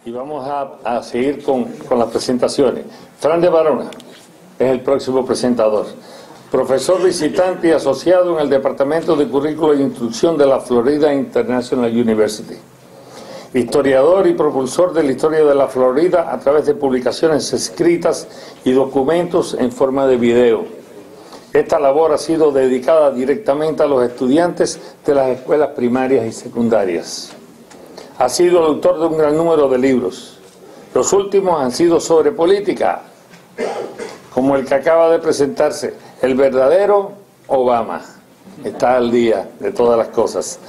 Y vamos a seguir con las presentaciones. Fran de Barona es el próximo presentador. Profesor visitante y asociado en el Departamento de Currículo e Instrucción de la Florida International University. Historiador y propulsor de la historia de la Florida a través de publicaciones escritas y documentos en forma de video. Esta labor ha sido dedicada directamente a los estudiantes de las escuelas primarias y secundarias. Ha sido el autor de un gran número de libros. Los últimos han sido sobre política, como el que acaba de presentarse, El verdadero Obama. Está al día de todas las cosas.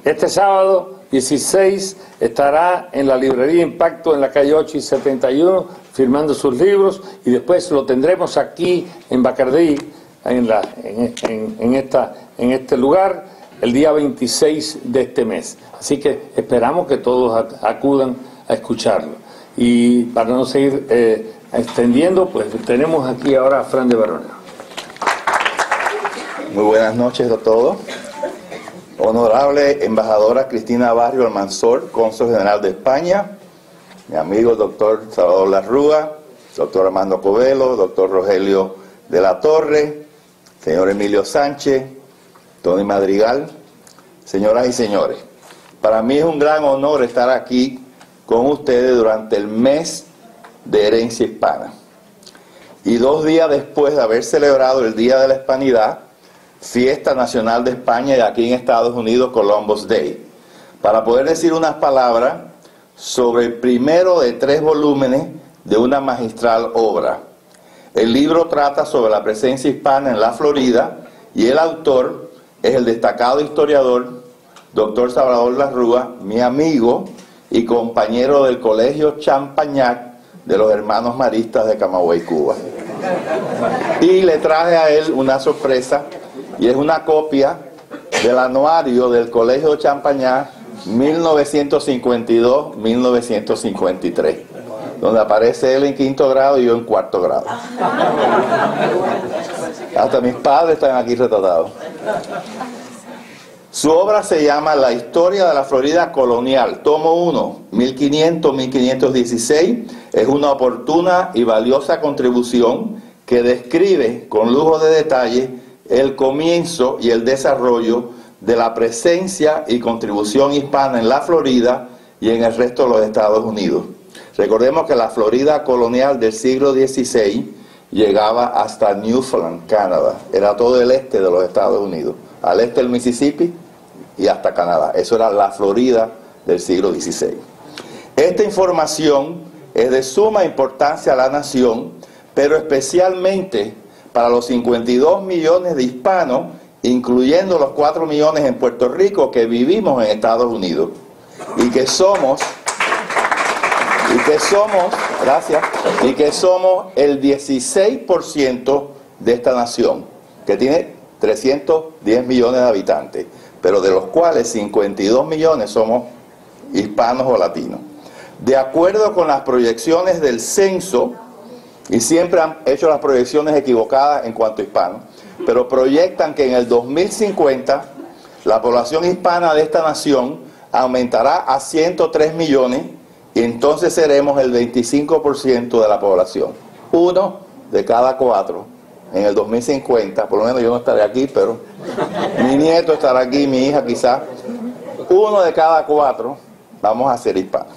Este sábado 16 estará en la librería Impacto en la calle 8 y 71 firmando sus libros, y después lo tendremos aquí en Bacardí, en este lugar, el día 26 de este mes. Así que esperamos que todos acudan a escucharlo. Y para no seguir extendiendo, pues tenemos aquí ahora a Fran de Barona. Muy buenas noches a todos. Honorable embajadora Cristina Barrio Almanzor, cónsul general de España, mi amigo doctor Salvador Larrúa, doctor Armando Covelo, doctor Rogelio de la Torre, señor Emilio Sánchez, Tony Madrigal, señoras y señores. Para mí es un gran honor estar aquí con ustedes durante el mes de herencia hispana. Y 2 días después de haber celebrado el Día de la Hispanidad, fiesta nacional de España, y aquí en Estados Unidos, Columbus Day, para poder decir unas palabras sobre el primero de 3 volúmenes de una magistral obra. El libro trata sobre la presencia hispana en la Florida, y el autor es el destacado historiador doctor Salvador Larrúa, mi amigo y compañero del Colegio Champañac de los Hermanos Maristas de Camagüey, Cuba. Y le traje a él una sorpresa, y es una copia del anuario del Colegio Champañac 1952-1953, donde aparece él en 5º grado y yo en 4º grado. Hasta mis padres están aquí retratados. Su obra se llama La historia de la Florida colonial, tomo 1, 1500-1516. Es una oportuna y valiosa contribución que describe con lujo de detalle el comienzo y el desarrollo de la presencia y contribución hispana en la Florida y en el resto de los Estados Unidos. Recordemos que la Florida colonial del siglo XVI llegaba hasta Newfoundland, Canadá. Era todo el este de los Estados Unidos, al este del Mississippi y hasta Canadá. Eso era la Florida del siglo XVI. Esta información es de suma importancia a la nación, pero especialmente para los 52 millones de hispanos, incluyendo los 4 millones en Puerto Rico que vivimos en Estados Unidos y que somos el 16% de esta nación, que tiene 310 millones de habitantes, pero de los cuales 52 millones somos hispanos o latinos. De acuerdo con las proyecciones del censo, y siempre han hecho las proyecciones equivocadas en cuanto a hispanos, pero proyectan que en el 2050 la población hispana de esta nación aumentará a 103 millones, y entonces seremos el 25% de la población. 1 de cada 4 en el 2050, por lo menos yo no estaré aquí, pero mi nieto estará aquí, mi hija quizás. 1 de cada 4 vamos a ser hispanos.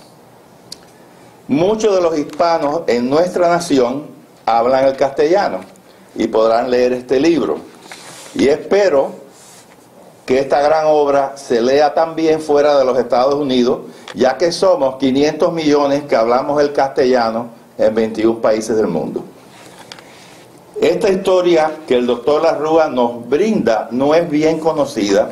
Muchos de los hispanos en nuestra nación hablan el castellano y podrán leer este libro. Y espero que esta gran obra se lea también fuera de los Estados Unidos, ya que somos 500 millones que hablamos el castellano en 21 países del mundo. Esta historia que el doctor Larrúa nos brinda no es bien conocida,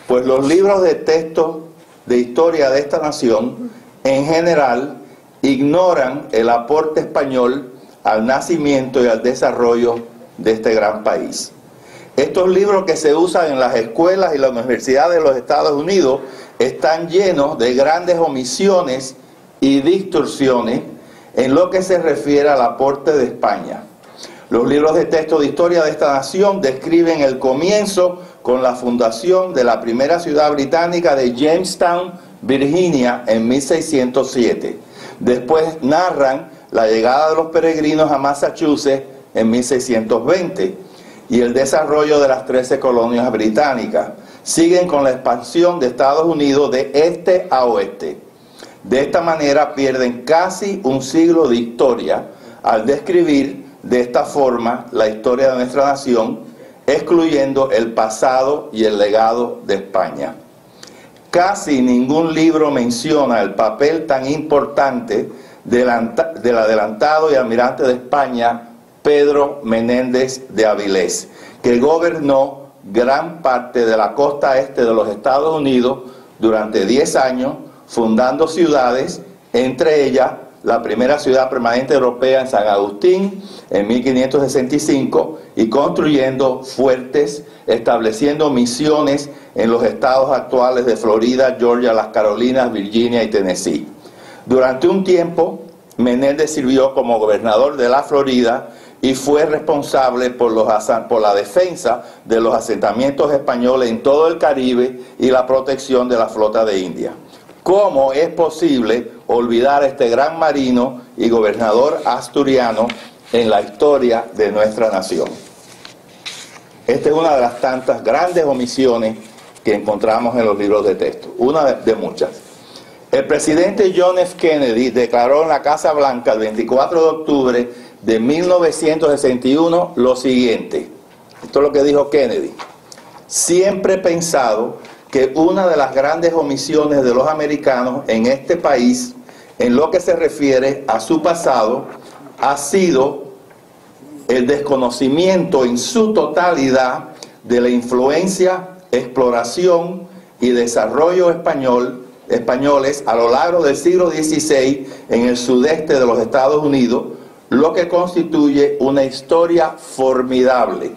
pues los libros de texto de historia de esta nación en general ignoran el aporte español al nacimiento y al desarrollo de este gran país. Estos libros que se usan en las escuelas y las universidades de los Estados Unidos están llenos de grandes omisiones y distorsiones en lo que se refiere al aporte de España. Los libros de texto de historia de esta nación describen el comienzo con la fundación de la primera ciudad británica de Jamestown, Virginia, en 1607. Después narran la llegada de los peregrinos a Massachusetts en 1620 y el desarrollo de las 13 colonias británicas. Siguen con la expansión de Estados Unidos de este a oeste. De esta manera pierden casi un siglo de historia al describir de esta forma la historia de nuestra nación, excluyendo el pasado y el legado de España. Casi ningún libro menciona el papel tan importante del adelantado y almirante de España, Pedro Menéndez de Avilés, que gobernó gran parte de la costa este de los Estados Unidos durante 10 años, fundando ciudades, entre ellas la primera ciudad permanente europea en San Agustín en 1565, y construyendo fuertes, estableciendo misiones en los estados actuales de Florida, Georgia, las Carolinas, Virginia y Tennessee. Durante un tiempo, Menéndez sirvió como gobernador de la Florida y fue responsable por la defensa de los asentamientos españoles en todo el Caribe y la protección de la flota de India. ¿Cómo es posible olvidar a este gran marino y gobernador asturiano en la historia de nuestra nación? Esta es una de las tantas grandes omisiones que encontramos en los libros de texto, una de muchas. El presidente John F. Kennedy declaró en la Casa Blanca el 24 de octubre de 1961 lo siguiente. Esto es lo que dijo Kennedy. Siempre he pensado que una de las grandes omisiones de los americanos en este país, en lo que se refiere a su pasado, ha sido el desconocimiento en su totalidad de la influencia, exploración y desarrollo españoles a lo largo del siglo XVI en el sudeste de los Estados Unidos, lo que constituye una historia formidable.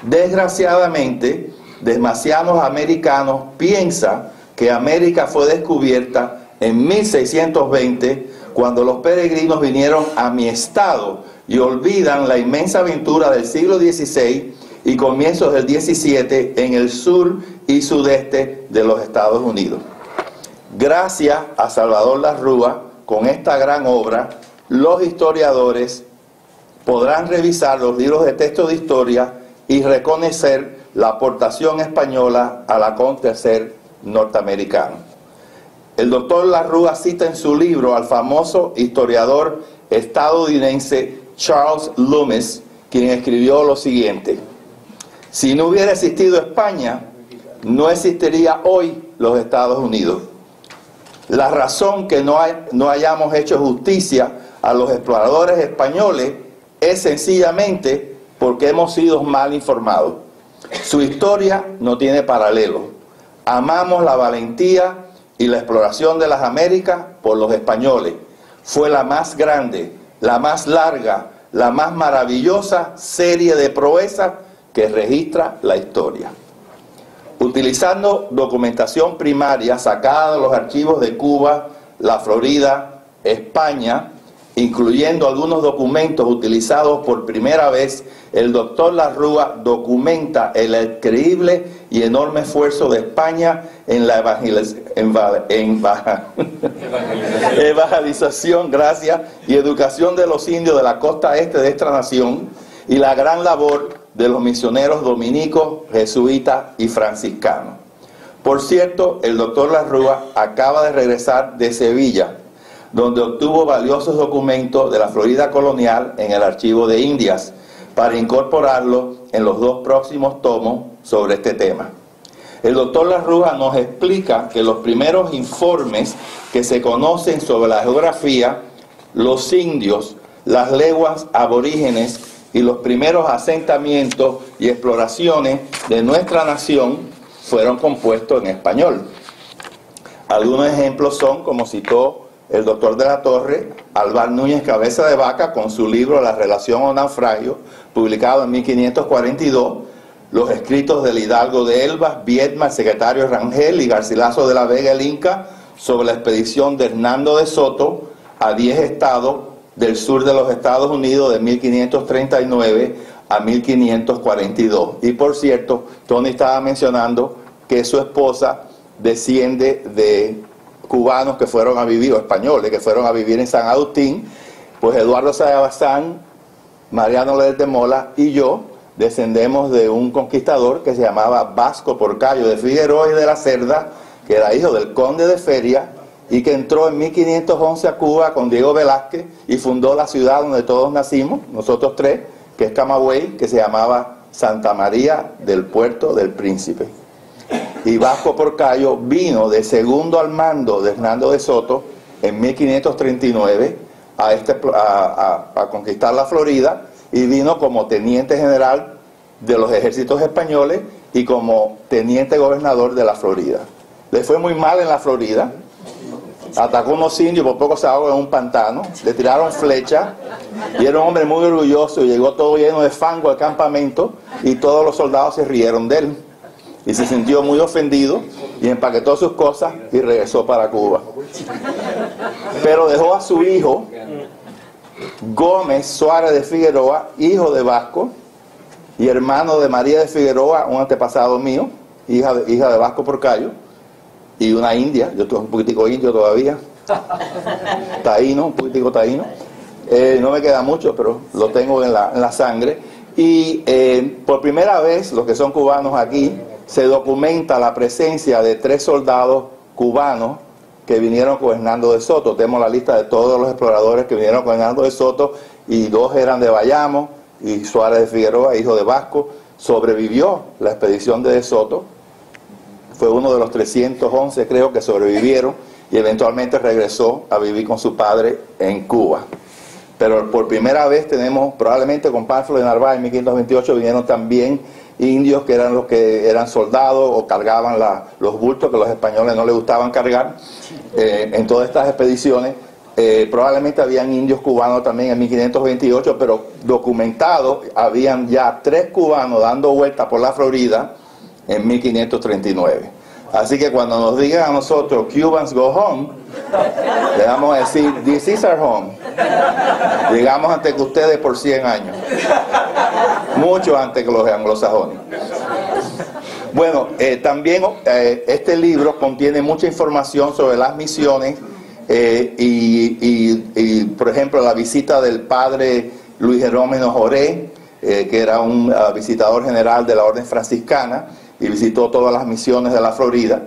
Desgraciadamente, demasiados americanos piensan que América fue descubierta en 1620, cuando los peregrinos vinieron a mi estado, y olvidan la inmensa aventura del siglo XVI y comienzos del XVII en el sur y sudeste de los Estados Unidos. Gracias a Salvador Larrúa, con esta gran obra, los historiadores podrán revisar los libros de texto de historia y reconocer la aportación española al acontecer norteamericano. El doctor Larrúa cita en su libro al famoso historiador estadounidense Charles Loomis, quien escribió lo siguiente: si no hubiera existido España, no existiría hoy los Estados Unidos. La razón que no hayamos hecho justicia a los exploradores españoles es sencillamente porque hemos sido mal informados. Su historia no tiene paralelo. Amamos la valentía y la exploración de las Américas por los españoles. Fue la más grande, la más larga, la más maravillosa serie de proezas que registra la historia. Utilizando documentación primaria sacada de los archivos de Cuba, la Florida, España, incluyendo algunos documentos utilizados por primera vez, el doctor Larrúa documenta el increíble y enorme esfuerzo de España en la evangelización, y educación de los indios de la costa este de esta nación, y la gran labor de los misioneros dominicos, jesuitas y franciscanos. Por cierto, el doctor Larrúa acaba de regresar de Sevilla, donde obtuvo valiosos documentos de la Florida colonial en el Archivo de Indias, para incorporarlos en los 2 próximos tomos sobre este tema. El doctor Larrúa nos explica que los primeros informes que se conocen sobre la geografía, los indios, las lenguas aborígenes y los primeros asentamientos y exploraciones de nuestra nación fueron compuestos en español. Algunos ejemplos son, como citó el doctor de la Torre, Alvar Núñez Cabeza de Vaca, con su libro La relación o naufragio, publicado en 1542, los escritos del Hidalgo de Elvas, Viedma, el secretario Rangel, y Garcilaso de la Vega el Inca, sobre la expedición de Hernando de Soto a 10 estados del sur de los Estados Unidos de 1539 a 1542. Y por cierto, Tony estaba mencionando que su esposa desciende de cubanos que fueron a vivir, o españoles que fueron a vivir en San Agustín, pues Eduardo Sayabazán, Mariano Ledesma de Mola y yo descendemos de un conquistador que se llamaba Vasco Porcayo de Figueroa y de la Cerda, que era hijo del conde de Feria y que entró en 1511 a Cuba con Diego Velázquez y fundó la ciudad donde todos nacimos, nosotros tres, que es Camagüey, que se llamaba Santa María del Puerto del Príncipe. Y Vasco Porcayo vino de segundo al mando de Hernando de Soto en 1539 a conquistar la Florida, y vino como teniente general de los ejércitos españoles y como teniente gobernador de la Florida. Le fue muy mal en la Florida, atacó a unos indios, por poco se ahogó en un pantano, le tiraron flechas y era un hombre muy orgulloso y llegó todo lleno de fango al campamento y todos los soldados se rieron de él y se sintió muy ofendido y empaquetó sus cosas y regresó para Cuba. Pero dejó a su hijo Gómez Suárez de Figueroa, hijo de Vasco y hermano de María de Figueroa, un antepasado mío, hija de Vasco Porcayo, y una india, yo soy un poquitico indio todavía, taíno, un poquitico taíno, no me queda mucho, pero lo tengo en la sangre, y por primera vez, los que son cubanos aquí, se documenta la presencia de 3 soldados cubanos que vinieron con Hernando de Soto. Tenemos la lista de todos los exploradores que vinieron con Hernando de Soto, y 2 eran de Bayamo, y Suárez de Figueroa, hijo de Vasco, sobrevivió la expedición de Soto, fue uno de los 311 creo que sobrevivieron, y eventualmente regresó a vivir con su padre en Cuba. Pero por primera vez tenemos, probablemente con Pánfilo de Narváez en 1528 vinieron también indios que eran los que eran soldados o cargaban los bultos que los españoles no les gustaban cargar en todas estas expediciones. Probablemente habían indios cubanos también en 1528, pero documentados habían ya 3 cubanos dando vueltas por la Florida en 1539. Así que cuando nos digan a nosotros Cubans go home, le vamos a decir this is our home. Llegamos antes que ustedes por 100 años, mucho antes que los anglosajones. Bueno, también este libro contiene mucha información sobre las misiones y por ejemplo la visita del padre Luis Jerónimo Joré, que era un visitador general de la orden franciscana y visitó todas las misiones de la Florida,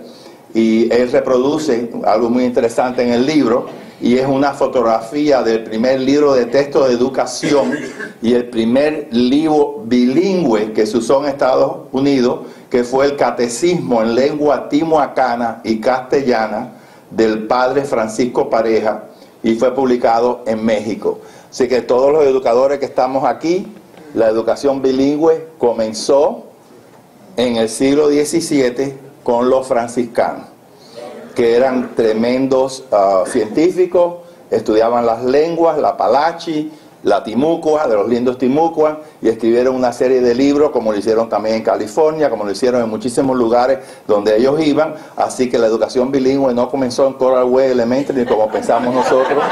y él reproduce algo muy interesante en el libro, y es una fotografía del primer libro de texto de educación y el primer libro bilingüe que se usó en Estados Unidos, que fue el Catecismo en lengua timuacana y castellana del padre Francisco Pareja, y fue publicado en México. Así que todos los educadores que estamos aquí, la educación bilingüe comenzó en el siglo XVII con los franciscanos, que eran tremendos científicos, estudiaban las lenguas, la palachi, la timucua, de los lindos timucuas, y escribieron una serie de libros, como lo hicieron también en California, como lo hicieron en muchísimos lugares donde ellos iban. Así que la educación bilingüe no comenzó en Coral Way Elementary como pensamos nosotros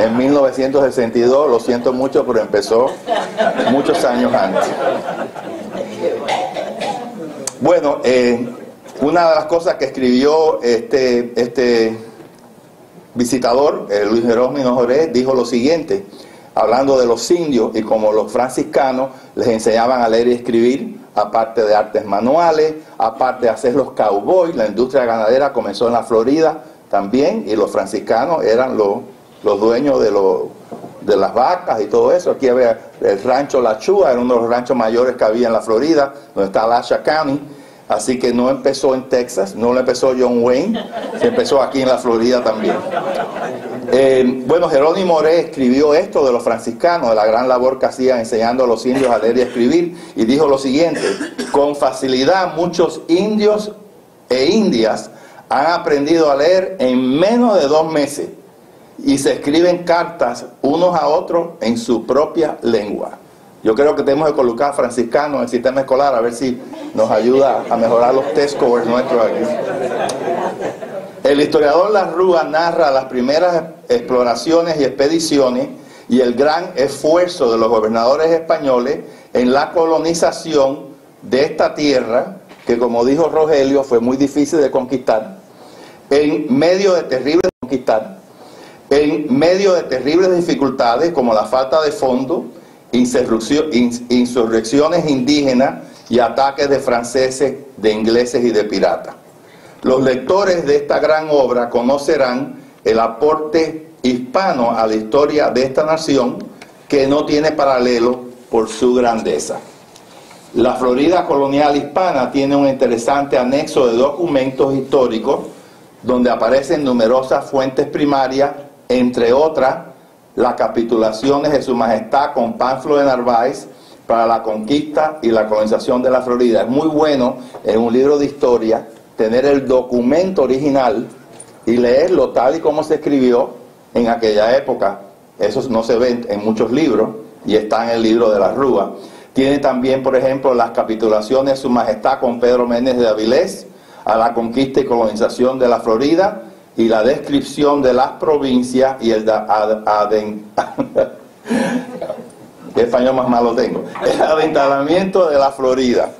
en 1962, lo siento mucho, pero empezó muchos años antes. Bueno, una de las cosas que escribió este visitador, Luis Jerónimo Joré, dijo lo siguiente, hablando de los indios y como los franciscanos les enseñaban a leer y escribir, aparte de artes manuales, aparte de hacer los cowboys. La industria ganadera comenzó en la Florida también, y los franciscanos eran los dueños de las vacas y todo eso. Aquí había el rancho La Chua, era uno de los ranchos mayores que había en la Florida, donde está Alachua County. Así que no empezó en Texas, no lo empezó John Wayne, se empezó aquí en la Florida también. Bueno, Jerónimo Moré escribió esto de los franciscanos, de la gran labor que hacían enseñando a los indios a leer y escribir, y dijo lo siguiente: con facilidad muchos indios e indias han aprendido a leer en menos de 2 meses y se escriben cartas unos a otros en su propia lengua. Yo creo que tenemos que colocar franciscanos en el sistema escolar a ver si nos ayuda a mejorar los test scores nuestros aquí. El historiador Larrúa narra las primeras exploraciones y expediciones y el gran esfuerzo de los gobernadores españoles en la colonización de esta tierra, que como dijo Rogelio, fue muy difícil de conquistar. en medio de terribles conquistas, en medio de terribles dificultades como la falta de fondo, insurrecciones indígenas y ataques de franceses, de ingleses y de piratas. Los lectores de esta gran obra conocerán el aporte hispano a la historia de esta nación que no tiene paralelo por su grandeza. La Florida colonial hispana tiene un interesante anexo de documentos históricos donde aparecen numerosas fuentes primarias, entre otras las capitulaciones de Su Majestad con Pánfilo de Narváez para la conquista y la colonización de la Florida. Es muy bueno en un libro de historia tener el documento original y leerlo tal y como se escribió en aquella época. Eso no se ve en muchos libros y está en el libro de la Rúa. Tiene también, por ejemplo, las capitulaciones de Su Majestad con Pedro Méndez de Avilés a la conquista y colonización de la Florida y la descripción de las provincias y el ¿qué español más malo tengo? El adentramiento de la Florida.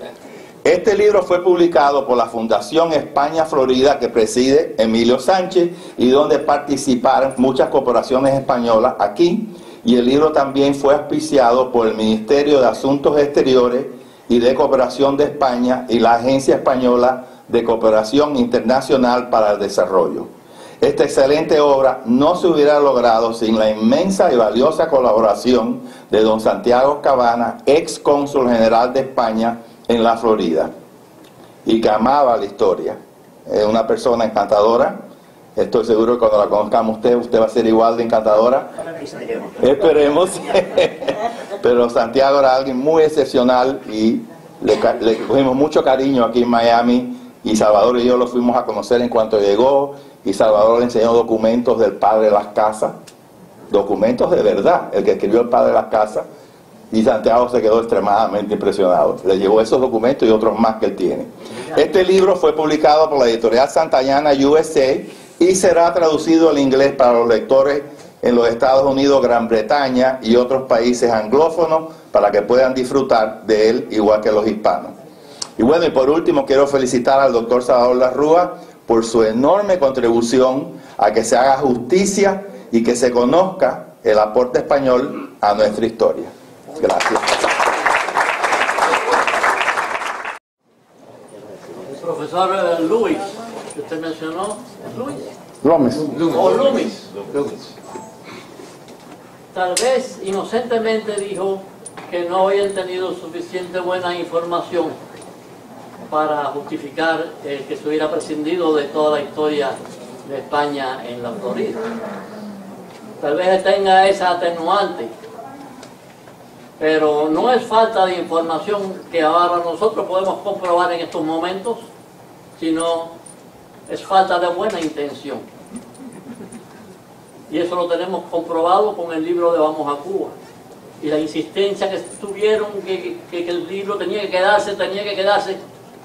Este libro fue publicado por la Fundación España Florida que preside Emilio Sánchez y donde participaron muchas corporaciones españolas aquí, y el libro también fue auspiciado por el Ministerio de Asuntos Exteriores y de Cooperación de España y la Agencia Española de Cooperación Internacional para el Desarrollo. Esta excelente obra no se hubiera logrado sin la inmensa y valiosa colaboración de don Santiago Cabana, ex cónsul general de España en la Florida, y que amaba la historia. Es una persona encantadora. Estoy seguro que cuando la conozcamos usted va a ser igual de encantadora. Esperemos. Pero Santiago era alguien muy excepcional y le cogimos mucho cariño aquí en Miami, y Salvador y yo lo fuimos a conocer en cuanto llegó, y Salvador le enseñó documentos del padre de las casas, documentos de verdad, el que escribió el padre de las casas, y Santiago se quedó extremadamente impresionado. Le llevó esos documentos y otros más que él tiene. Este libro fue publicado por la editorial Santayana USA y será traducido al inglés para los lectores en los Estados Unidos, Gran Bretaña y otros países anglófonos para que puedan disfrutar de él igual que los hispanos. Y bueno, y por último quiero felicitar al doctor Salvador Larrúa por su enorme contribución a que se haga justicia y que se conozca el aporte español a nuestra historia. Gracias. El profesor Luis, que usted mencionó, ¿Luis? López. O Loomis. Tal vez inocentemente dijo que no habían tenido suficiente buena información para justificar que se hubiera prescindido de toda la historia de España en la Florida. Tal vez tenga esa atenuante, pero no es falta de información que ahora nosotros podemos comprobar en estos momentos, sino es falta de buena intención. Y eso lo tenemos comprobado con el libro de Vamos a Cuba. Y la insistencia que tuvieron que el libro tenía que quedarse,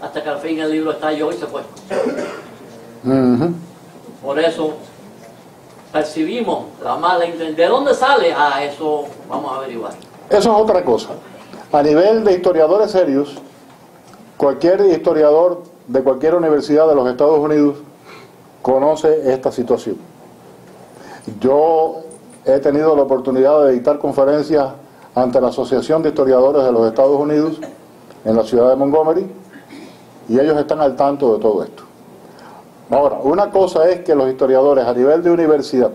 hasta que al fin el libro estalló y se fue. Por eso percibimos la mala intención. ¿De dónde sale? Eso vamos a averiguar. Eso es otra cosa. A nivel de historiadores serios, cualquier historiador de cualquier universidad de los Estados Unidos conoce esta situación. Yo he tenido la oportunidad de dictar conferencias ante la Asociación de Historiadores de los Estados Unidos en la ciudad de Montgomery, y ellos están al tanto de todo esto. Ahora, una cosa es que los historiadores a nivel de universidad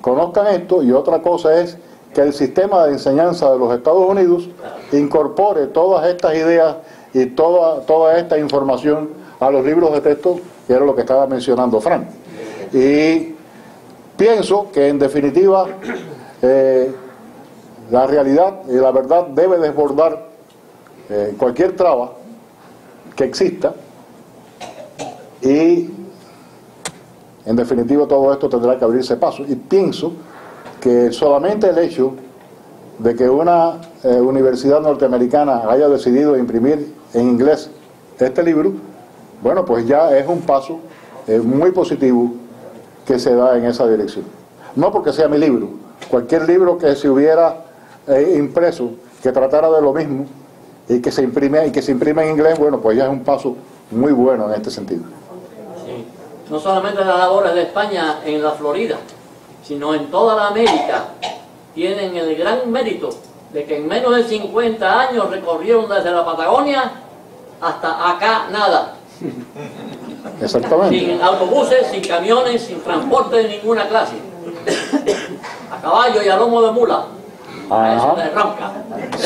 conozcan esto, y otra cosa es que el sistema de enseñanza de los Estados Unidos incorpore todas estas ideas y toda esta información a los libros de texto, que era lo que estaba mencionando Frank. Y pienso que en definitiva la realidad y la verdad debe desbordar cualquier traba que exista, y en definitiva todo esto tendrá que abrirse paso. Y pienso que solamente el hecho de que una universidad norteamericana haya decidido imprimir en inglés este libro, bueno, pues ya es un paso muy positivo que se da en esa dirección. No porque sea mi libro, cualquier libro que se hubiera impreso, que tratara de lo mismo y que se imprime en inglés, bueno, pues ya es un paso muy bueno en este sentido. Sí. no solamente las labores de España en la Florida, sino en toda la América, tienen el gran mérito de que en menos de 50 años recorrieron desde la Patagonia hasta acá nada. Exactamente. Sin autobuses, sin camiones, sin transporte de ninguna clase. A caballo y a lomo de mula. A eso de ronca.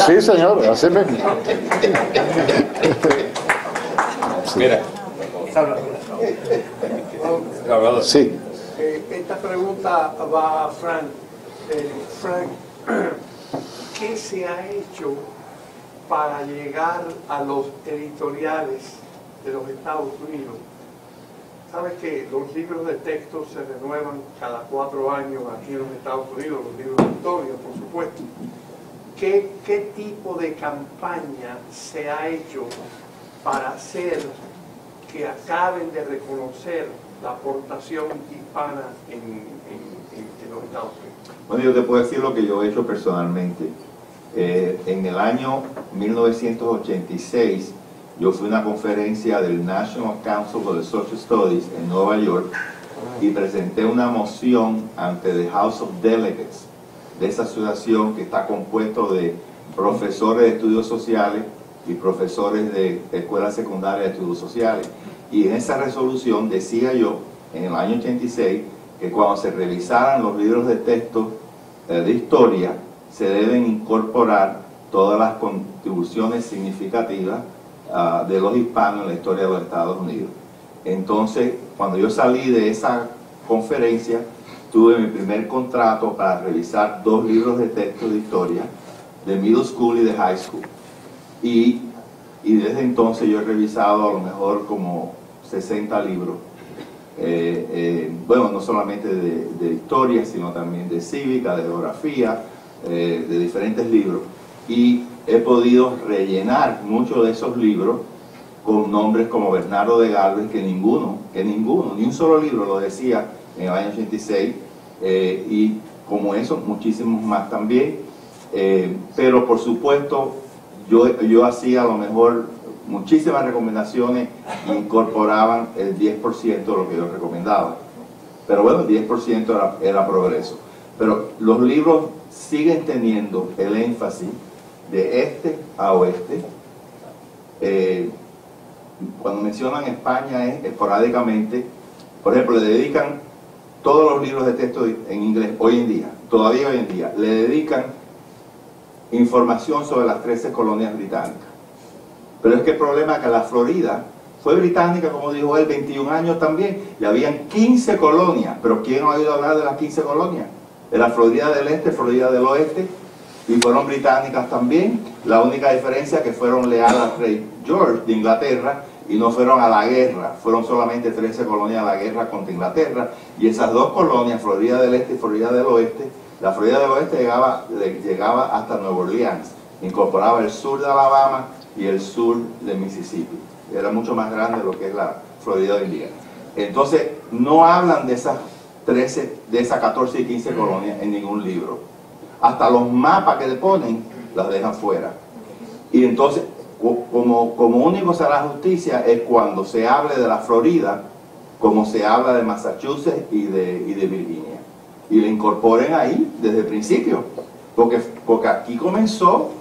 Sí, señor, así mismo. Mira. Sí. Esta pregunta va a Frank. Frank, ¿qué se ha hecho para llegar a los editoriales de los Estados Unidos? Sabes que los libros de texto se renuevan cada 4 años aquí en los Estados Unidos, los libros de historia, por supuesto. ¿Qué tipo de campaña se ha hecho para hacer que acaben de reconocer la aportación hispana en los Estados Unidos? Bueno, yo te puedo decir lo que yo he hecho personalmente. En el año 1986, yo fui a una conferencia del National Council of the Social Studies en Nueva York y presenté una moción ante the House of Delegates de esa asociación que está compuesto de profesores de estudios sociales y profesores de escuelas secundarias de estudios sociales. Y en esa resolución decía yo, en el año 86, que cuando se revisaran los libros de texto de historia, se deben incorporar todas las contribuciones significativas de los hispanos en la historia de los Estados Unidos. Entonces, cuando yo salí de esa conferencia, tuve mi primer contrato para revisar 2 libros de texto de historia, de middle school y de high school. Y desde entonces yo he revisado a lo mejor como 60 libros. Bueno, no solamente de historia, sino también de cívica, de geografía, de diferentes libros. Y he podido rellenar muchos de esos libros con nombres como Bernardo de Galvez, que ninguno, ni un solo libro lo decía en el año 86, y como eso, muchísimos más también. Pero por supuesto, yo hacía a lo mejor muchísimas recomendaciones y incorporaban el 10% de lo que yo recomendaba. Pero bueno, el 10% era progreso. Pero los libros siguen teniendo el énfasis de este a oeste. Cuando mencionan España es esporádicamente, por ejemplo, le dedican todos los libros de texto en inglés hoy en día, todavía hoy en día, le dedican información sobre las 13 colonias británicas. Pero es que el problema es que la Florida fue británica, como dijo él, 21 años también, y habían 15 colonias. Pero ¿quién ha oído hablar de las 15 colonias? De la Florida del Este, Florida del Oeste, y fueron británicas también. La única diferencia es que fueron leales al rey George de Inglaterra y no fueron a la guerra. Fueron solamente 13 colonias a la guerra contra Inglaterra, y esas 2 colonias, Florida del Este y Florida del Oeste, la Florida del Oeste llegaba hasta Nueva Orleans, incorporaba el sur de Alabama y el sur de Mississippi. Era mucho más grande de lo que es la Florida hoy en día. Entonces, no hablan de esas 13, de esas 14 y 15 colonias en ningún libro. Hasta los mapas que le ponen, las dejan fuera. Y entonces, como único será justicia es cuando se hable de la Florida, como se habla de Massachusetts y de Virginia. Y le incorporen ahí desde el principio. Porque aquí comenzó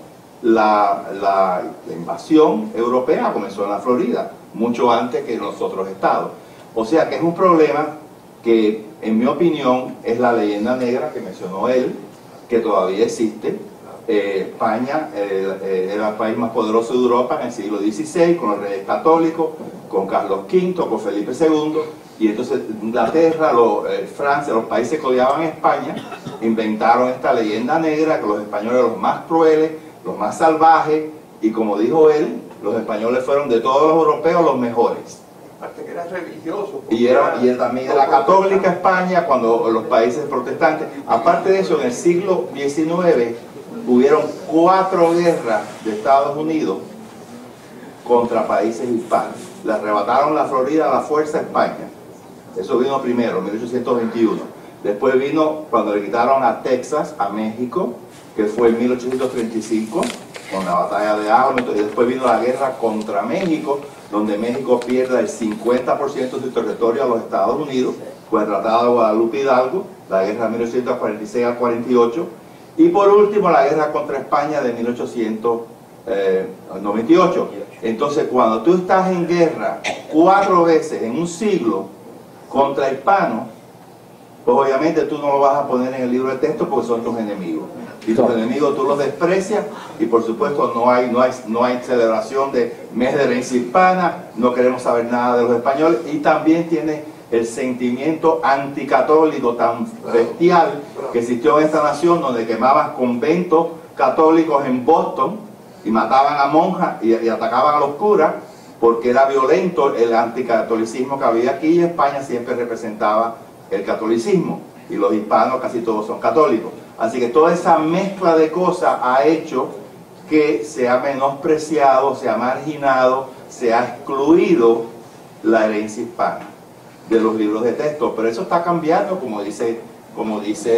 la invasión europea, comenzó en la Florida, mucho antes que en los otros estados. O sea que es un problema que, en mi opinión, es la leyenda negra que mencionó él, que todavía existe. España era el país más poderoso de Europa en el siglo XVI, con los reyes católicos, con Carlos V, con Felipe II, y entonces Inglaterra, Francia, los países que odiaban a España, inventaron esta leyenda negra, que los españoles eran los más crueles, los más salvajes, y como dijo él, los españoles fueron de todos los europeos los mejores. Aparte que era religioso. Y él también era católica España, cuando los países protestantes. Aparte de eso, en el siglo XIX hubieron 4 guerras de Estados Unidos contra países hispanos. Le arrebataron la Florida a la fuerza a España. Eso vino primero, en 1821. Después vino cuando le quitaron a Texas, a México, que fue en 1835, con la batalla de Alamo. Y después vino la guerra contra México, donde México pierda el 50% de su territorio a los Estados Unidos, fue el Tratado de Guadalupe Hidalgo, la guerra de 1846 al 48, y por último la guerra contra España de 1898. Entonces, cuando tú estás en guerra 4 veces en un siglo contra hispanos, pues obviamente tú no lo vas a poner en el libro de texto porque son tus enemigos. Y tus enemigos tú los desprecias, y por supuesto no hay celebración de mes de herencia hispana, no queremos saber nada de los españoles, y también tiene el sentimiento anticatólico tan bestial que existió en esta nación, donde quemaban conventos católicos en Boston y mataban a monjas y atacaban a los curas, porque era violento el anticatolicismo que había aquí, y España siempre representaba el catolicismo, y los hispanos casi todos son católicos. Así que toda esa mezcla de cosas ha hecho que se ha menospreciado, se ha marginado, se ha excluido la herencia hispana de los libros de texto. Pero eso está cambiando, como dice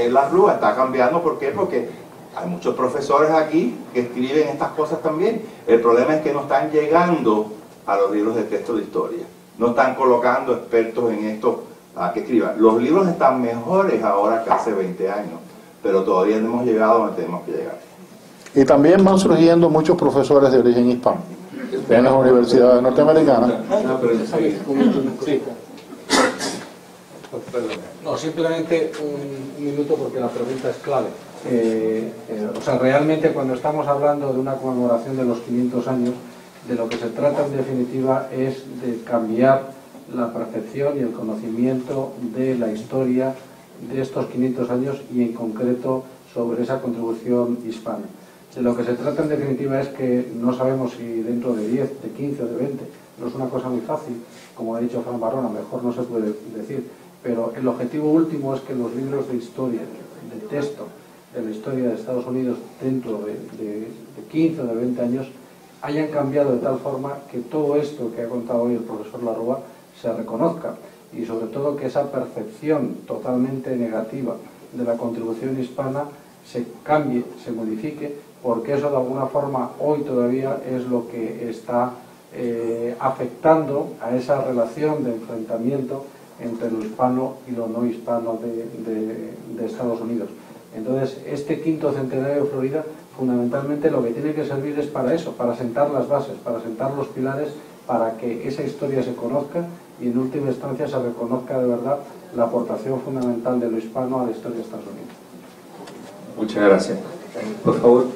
la Rúa, está cambiando. ¿Por qué? Porque hay muchos profesores aquí que escriben estas cosas también. El problema es que no están llegando a los libros de texto de historia, no están colocando expertos en esto a que escriban. Los libros están mejores ahora que hace 20 años, pero todavía no hemos llegado donde tenemos que llegar. Y también van surgiendo muchos profesores de origen hispano en las universidades norteamericanas. No, simplemente un minuto porque la pregunta es clave. O sea, realmente cuando estamos hablando de una conmemoración de los 500 años, de lo que se trata en definitiva es de cambiar la percepción y el conocimiento de la historia de estos 500 años y en concreto sobre esa contribución hispana. De lo que se trata en definitiva es que no sabemos si dentro de 10, de 15 o de 20, no es una cosa muy fácil, como ha dicho Fran Barona, mejor no se puede decir, pero el objetivo último es que los libros de historia, de texto, de la historia de Estados Unidos dentro de 15 o de 20 años hayan cambiado de tal forma que todo esto que ha contado hoy el profesor Larrua se reconozca, y sobre todo que esa percepción totalmente negativa de la contribución hispana se cambie, se modifique, porque eso de alguna forma hoy todavía es lo que está afectando a esa relación de enfrentamiento entre lo hispano y lo no hispano de Estados Unidos. Entonces, este quinto centenario de Florida, fundamentalmente lo que tiene que servir es para eso, para sentar las bases, para sentar los pilares, para que esa historia se conozca y en última instancia se reconozca de verdad la aportación fundamental de lo hispano a la historia de Estados Unidos. Muchas gracias. Por favor.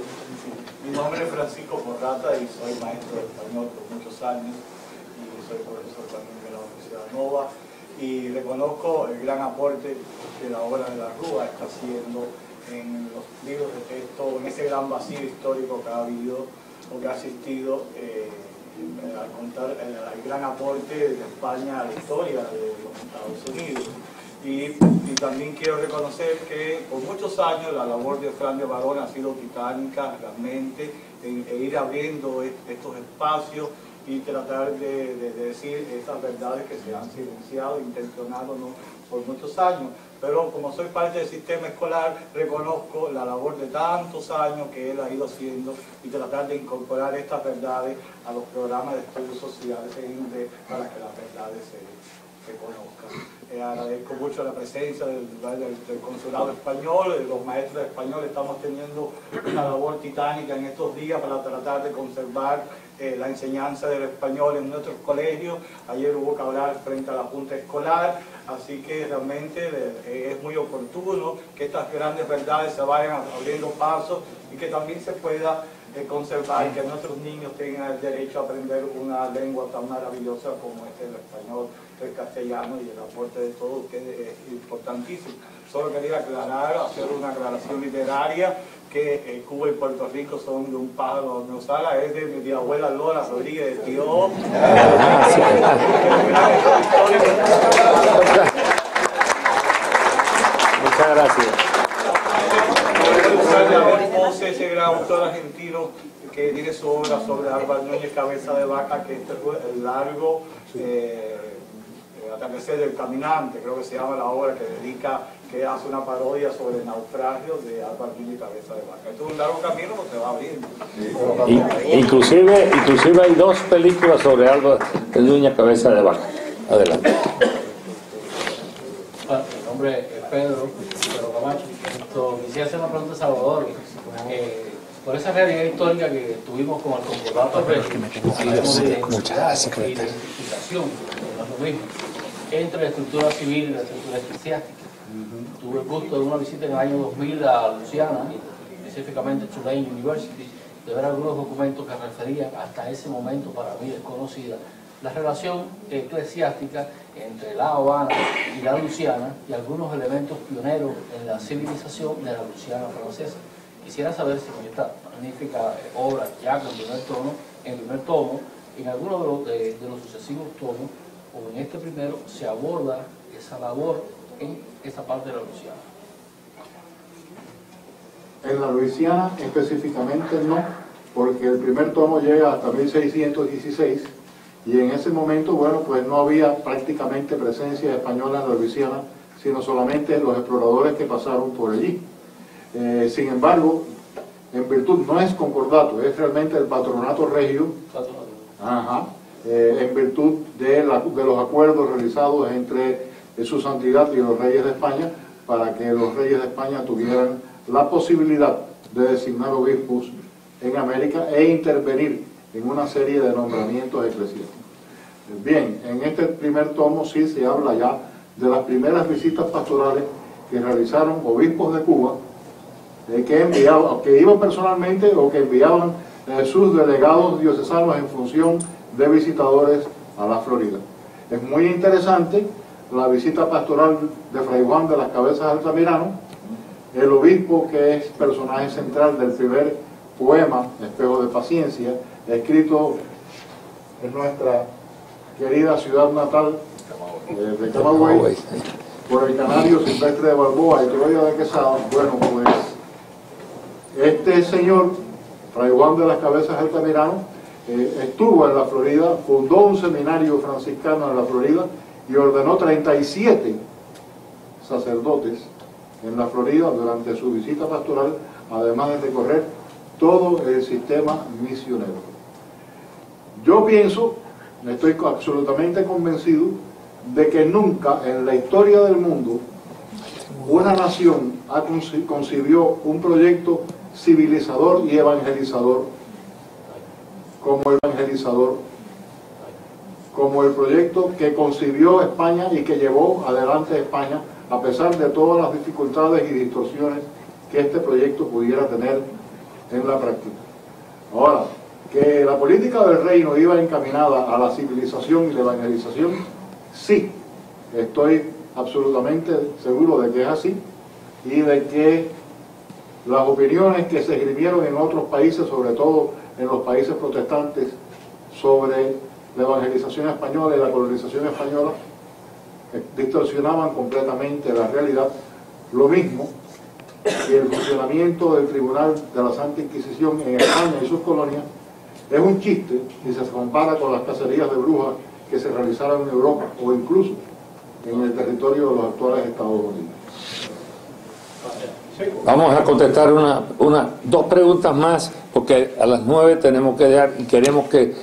Mi nombre es Francisco Morrata y soy maestro de español por muchos años y soy profesor también de la Universidad Nova, y reconozco el gran aporte que la obra de la Rúa está haciendo en los libros de texto, en ese gran vacío histórico que ha habido o que ha existido al contar el gran aporte de España a la historia de los Estados Unidos. Y también quiero reconocer que por muchos años la labor de Fran de Barona ha sido titánica realmente en ir abriendo estos espacios y tratar de decir esas verdades que se han silenciado, intencionado por muchos años. Pero como soy parte del sistema escolar, reconozco la labor de tantos años que él ha ido haciendo y tratar de incorporar estas verdades a los programas de estudios sociales para que las verdades se conozcan. Agradezco mucho la presencia del consulado español, de los maestros de español. Estamos teniendo una labor titánica en estos días para tratar de conservar la enseñanza del español en nuestros colegios. Ayer hubo que hablar frente a la Junta Escolar, así que realmente es muy oportuno que estas grandes verdades se vayan abriendo pasos y que también se pueda conservar, que nuestros niños tengan el derecho a aprender una lengua tan maravillosa como es el español, el castellano, y el aporte de todos ustedes es importantísimo. Solo quería aclarar, hacer una aclaración literaria, que Cuba y Puerto Rico son de un pájaro no sala, es de mi abuela Lola Rodríguez de Tío. Muchas gracias. Ese gran autor argentino que tiene su obra sobre Álvaro Núñez Cabeza de Vaca, que este fue el largo atardecer del caminante, creo que se llama la obra, que dedica que hace una parodia sobre el naufragio de Álvaro Gil y Cabeza de Vaca. Esto es un largo camino que se va abriendo. Inclusive hay 2 películas sobre Álvaro Núñez Cabeza de Vaca. Adelante. Mi nombre es Pedro Camacho. Quisiera hacer una pregunta a Salvador. Por esa realidad histórica que tuvimos con el concordato de identificación, no es lo mismo, entre la estructura civil y la estructura eclesiástica. Tuve el gusto de una visita en el año 2000 a Luisiana, específicamente Tulane University, de ver algunos documentos que referían hasta ese momento, para mí desconocida, la relación eclesiástica entre la Habana y la Luisiana y algunos elementos pioneros en la civilización de la Luisiana francesa. Quisiera saber si en esta magnífica obra, ya con el primer tomo, en alguno de los sucesivos tomos, o en este primero, se aborda esa labor en esa parte de la Luisiana. En la Luisiana específicamente no, porque el primer tomo llega hasta 1616 y en ese momento, bueno, pues no había prácticamente presencia española en la Luisiana, sino solamente los exploradores que pasaron por allí. Sin embargo, en virtud, no es concordato, es realmente el patronato regio, en virtud de los acuerdos realizados entre su santidad y los reyes de España, para que los reyes de España tuvieran la posibilidad de designar obispos en América e intervenir en una serie de nombramientos eclesiásticos. Bien, en este primer tomo sí se habla ya de las primeras visitas pastorales que realizaron obispos de Cuba, que iban personalmente o que enviaban sus delegados diocesanos en función de visitadores a la Florida. Es muy interesante la visita pastoral de Fray Juan de las Cabezas Altamirano, el obispo que es personaje central del primer poema, Espejo de Paciencia, escrito en nuestra querida ciudad natal de Camagüey, por el canario Silvestre de Balboa y Troya de Quesada. Bueno, pues este señor, Fray Juan de las Cabezas Altamirano, estuvo en la Florida, fundó un seminario franciscano en la Florida y ordenó 37 sacerdotes en la Florida durante su visita pastoral, además de recorrer todo el sistema misionero. Yo pienso, estoy absolutamente convencido, de que nunca en la historia del mundo una nación concibió un proyecto civilizador y evangelizador como el proyecto que concibió España y que llevó adelante España, a pesar de todas las dificultades y distorsiones que este proyecto pudiera tener en la práctica. Ahora, que la política del reino iba encaminada a la civilización y la evangelización, sí, estoy absolutamente seguro de que es así, y de que las opiniones que se esgrimieron en otros países, sobre todo en los países protestantes, sobre la evangelización española y la colonización española, distorsionaban completamente la realidad. Lo mismo que el funcionamiento del Tribunal de la Santa Inquisición en España y sus colonias es un chiste si se compara con las cacerías de brujas que se realizaron en Europa o incluso en el territorio de los actuales Estados Unidos. Vamos a contestar dos preguntas más, porque a las 9 tenemos que dejar y queremos que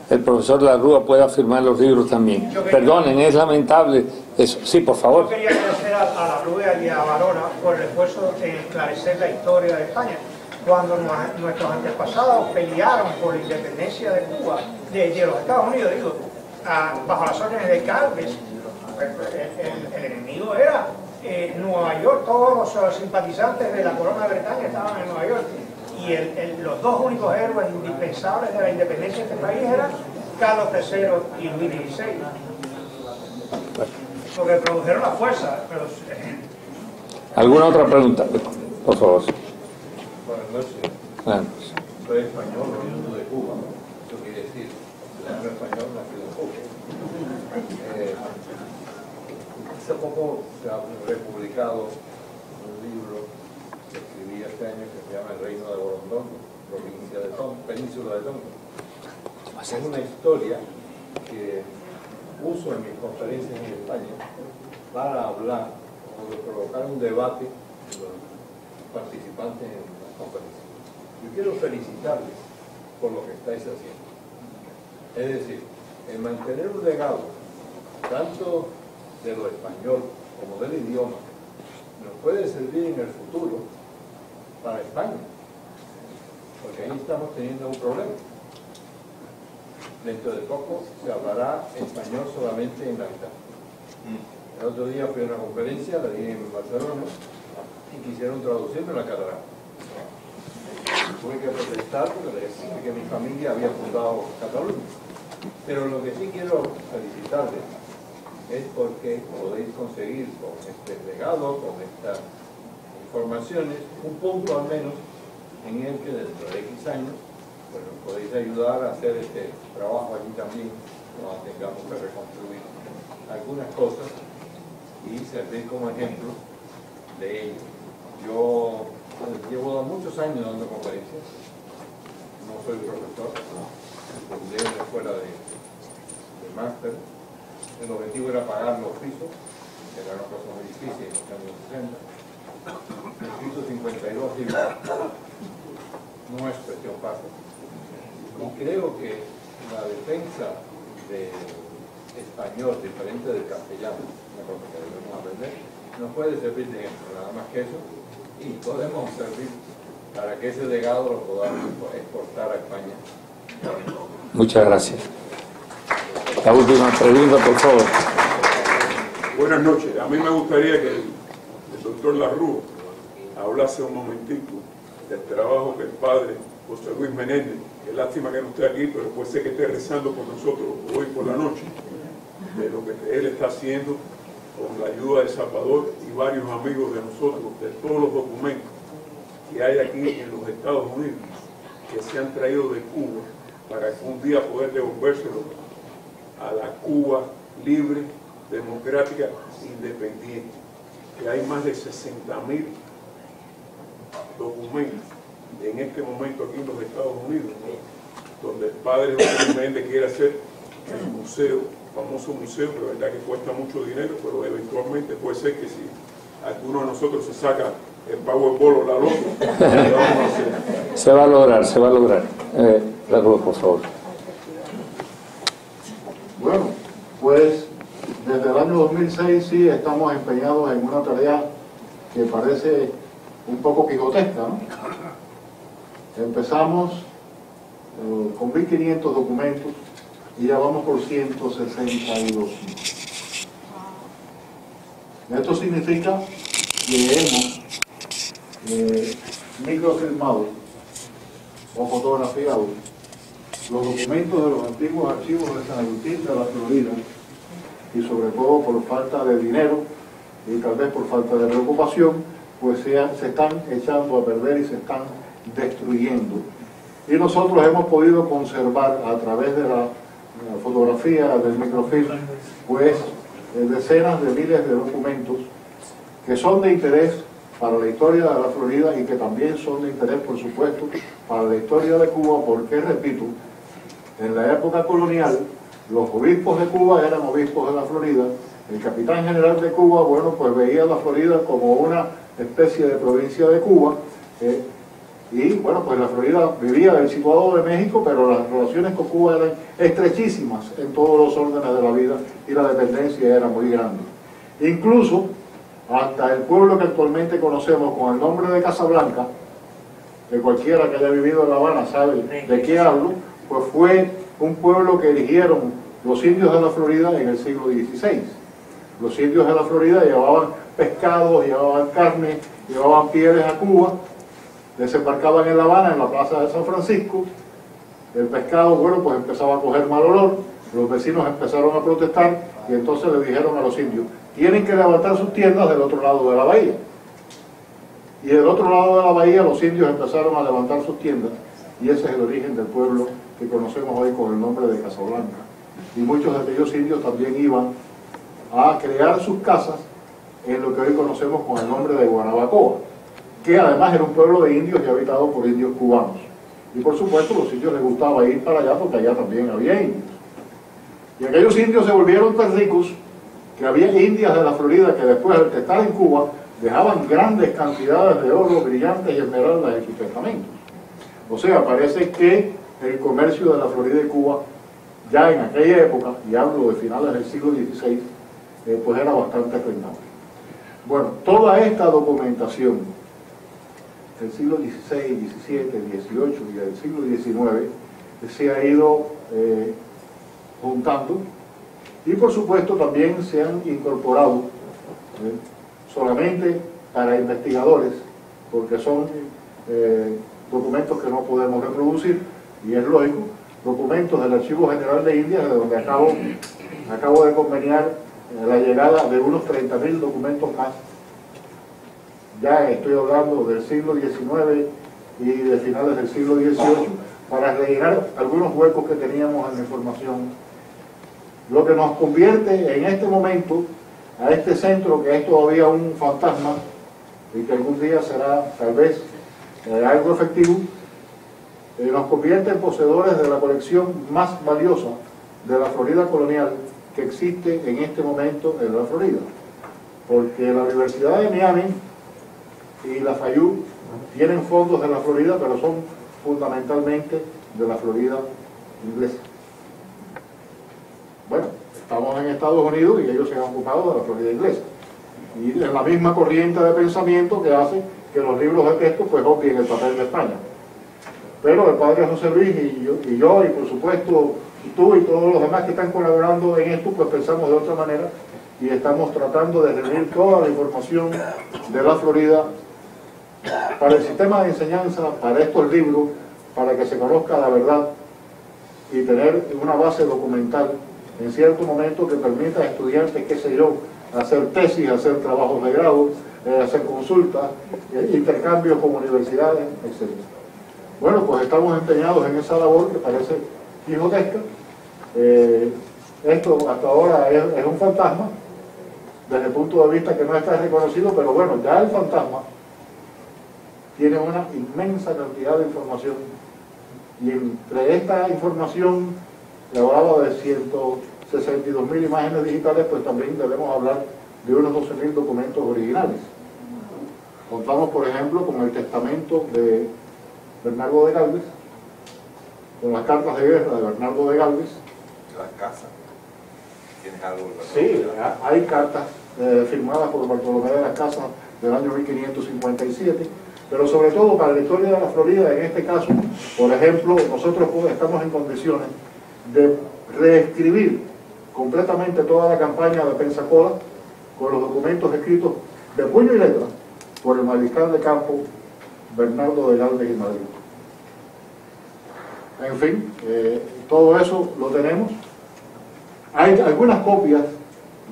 el profesor Larrúa pueda firmar los libros también. Perdonen, es lamentable eso. Sí, por favor. Yo quería agradecer a Larrúa y a Barona por el esfuerzo de esclarecer la historia de España. Cuando nuestros antepasados pelearon por la independencia de Cuba, de los Estados Unidos, bajo las órdenes de Calves, el enemigo era Nueva York. Todos los simpatizantes de la corona de Bretaña estaban en Nueva York. Y los dos únicos héroes indispensables de la independencia de este país eran Carlos III y Luis XVI. Porque produjeron la fuerza. ¿Alguna otra pregunta? Por favor. Buenas noches. Soy español, oriundo de Cuba. Eso quiere decir, ciudadano español nacido en Cuba. Hace poco se ha republicado un libro que escribí este año que se llama El Reino de Borondón, provincia de Península de Tonga. Es una historia que uso en mis conferencias en España para hablar como de provocar un debate de los participantes en la conferencia. Yo quiero felicitarles por lo que estáis haciendo. Es decir, el mantener un legado, tanto de lo español como del idioma, nos puede servir en el futuro para España, porque ahí estamos teniendo un problema. Dentro de poco se hablará español solamente en la mitad. El otro día fui a una conferencia, la di en Barcelona, y quisieron traducirme la catalán. Tuve que protestar porque les dije que mi familia había fundado Cataluña. Pero lo que sí quiero felicitarles es porque podéis conseguir con este legado, con estas informaciones, un punto al menos en el que dentro de X años pues nos podéis ayudar a hacer este trabajo allí también, cuando tengamos que reconstruir algunas cosas y servir como ejemplo de ello. Yo llevo muchos años dando conferencias, no soy profesor, fundé una escuela de máster. El objetivo era pagar los pisos, que era una cosa muy difícil en los años 60. El piso 52 libras no es cuestión fácil. Y creo que la defensa del español diferente del castellano, una cosa que debemos aprender, nos puede servir de ejemplo, nada más que eso, y podemos servir para que ese legado lo podamos exportar a España. Muchas gracias. La última pregunta, por favor. Buenas noches. A mí me gustaría que el doctor Larrúa hablase un momentito del trabajo que el padre José Luis Menéndez, que lástima que no esté aquí, pero puede ser que esté rezando por nosotros hoy por la noche, de lo que él está haciendo con la ayuda de Salvador y varios amigos de nosotros, de todos los documentos que hay aquí en los Estados Unidos, que se han traído de Cuba, para que un día poder devolvérselo a la Cuba libre, democrática, independiente. Que hay más de 60.000 documentos en este momento aquí en los Estados Unidos, ¿no? Donde el padre José Luis Menéndez quiere hacer el museo, famoso museo, que la verdad que cuesta mucho dinero, pero eventualmente puede ser que si alguno de nosotros se saca el Powerball o la loto, lo vamos a hacer. Se va a lograr, se va a lograr. Largo, por favor. Bueno, pues desde el año 2006 sí estamos empeñados en una tarea que parece un poco quijotesca, ¿no? Empezamos con 1.500 documentos y ya vamos por 162. Esto significa que hemos microfilmado o fotografiado los documentos de los antiguos archivos de San Agustín de la Florida, y sobre todo por falta de dinero y tal vez por falta de preocupación, pues se están echando a perder y se están destruyendo. Y nosotros hemos podido conservar a través de la fotografía del microfilm pues decenas de miles de documentos que son de interés para la historia de la Florida y que también son de interés, por supuesto, para la historia de Cuba, porque, repito, en la época colonial los obispos de Cuba eran obispos de la Florida. El capitán general de Cuba, bueno, pues veía a la Florida como una especie de provincia de Cuba, y bueno, pues la Florida vivía del situado de México, pero las relaciones con Cuba eran estrechísimas en todos los órdenes de la vida y la dependencia era muy grande. Incluso hasta el pueblo que actualmente conocemos con el nombre de Casablanca, que cualquiera que haya vivido en La Habana sabe de qué hablo, pues fue un pueblo que erigieron los indios de la Florida en el siglo XVI. Los indios de la Florida llevaban pescados, llevaban carne, llevaban pieles a Cuba, desembarcaban en La Habana, en la plaza de San Francisco. El pescado, bueno, pues empezaba a coger mal olor, los vecinos empezaron a protestar y entonces le dijeron a los indios: tienen que levantar sus tiendas del otro lado de la bahía. Y del otro lado de la bahía los indios empezaron a levantar sus tiendas, y ese es el origen del pueblo que conocemos hoy con el nombre de Casablanca. Y muchos de aquellos indios también iban a crear sus casas en lo que hoy conocemos con el nombre de Guanabacoa, que además era un pueblo de indios y habitado por indios cubanos. Y por supuesto a los indios les gustaba ir para allá porque allá también había indios. Y aquellos indios se volvieron tan ricos que había indias de la Florida que después de estar en Cuba dejaban grandes cantidades de oro, brillantes y esmeraldas en sus testamentos. O sea, parece que el comercio de la Florida y Cuba, ya en aquella época, y hablo de finales del siglo XVI, pues era bastante rentable. Bueno, toda esta documentación del siglo XVI, XVII, XVIII y del siglo XIX se ha ido juntando, y por supuesto también se han incorporado solamente para investigadores, porque son documentos que no podemos reproducir, y es lógico, documentos del Archivo General de Indias, de donde acabo de conveniar la llegada de unos 30.000 documentos más. Ya estoy hablando del siglo XIX y de finales del siglo XVIII, para rellenar algunos huecos que teníamos en la información, lo que nos convierte en este momento a este centro, que es todavía un fantasma y que algún día será tal vez algo efectivo, nos convierte en poseedores de la colección más valiosa de la Florida colonial que existe en este momento en la Florida, porque la Universidad de Miami y la FAYU tienen fondos de la Florida, pero son fundamentalmente de la Florida inglesa. Bueno, estamos en Estados Unidos y ellos se han ocupado de la Florida inglesa, y es la misma corriente de pensamiento que hace que los libros de texto pues obvien el papel de España. Pero el padre José Luis y yo, y por supuesto tú y todos los demás que están colaborando en esto, pues pensamos de otra manera y estamos tratando de reunir toda la información de la Florida para el sistema de enseñanza, para estos libros, para que se conozca la verdad y tener una base documental en cierto momento que permita a estudiantes, qué sé yo, hacer tesis, hacer trabajos de grado, hacer consultas, intercambios con universidades, etc. Bueno, pues estamos empeñados en esa labor que parece quijotesca. Esto hasta ahora es un fantasma, desde el punto de vista que no está reconocido, pero bueno, ya el fantasma tiene una inmensa cantidad de información, y entre esta información, que hablaba de 162.000 imágenes digitales, pues también debemos hablar de unos 12.000 documentos originales. Contamos, por ejemplo, con el testamento de Bernardo de Galvez, con las cartas de guerra de Bernardo de Galvez. Las casas. ¿Tienes algo? Sí, hay cartas firmadas por Bartolomé de las Casas del año 1557, pero sobre todo para la historia de la Florida, en este caso, por ejemplo, nosotros estamos en condiciones de reescribir completamente toda la campaña de Pensacola con los documentos escritos de puño y letra por el mariscal de campo Bernardo de Galvez y Madrid. En fin, todo eso lo tenemos. Hay algunas copias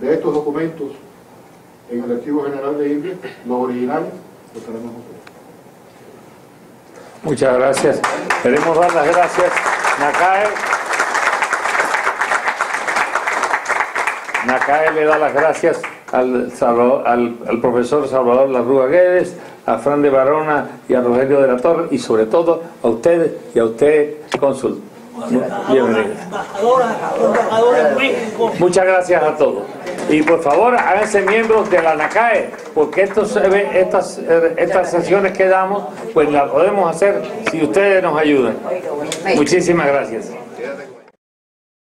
de estos documentos en el Archivo General de Indias, los originales los tenemos nosotros. Muchas gracias. Queremos dar las gracias. Nacae le da las gracias al profesor Salvador Larrúa Guedes, a Fran de Barona y a Rogelio de la Torre, y sobre todo a ustedes y a usted, cónsul. Bienvenido. Muchas gracias a todos. Y por favor, háganse miembros de la NACAE, porque estas sesiones que damos, pues las podemos hacer si ustedes nos ayudan. Muchísimas gracias.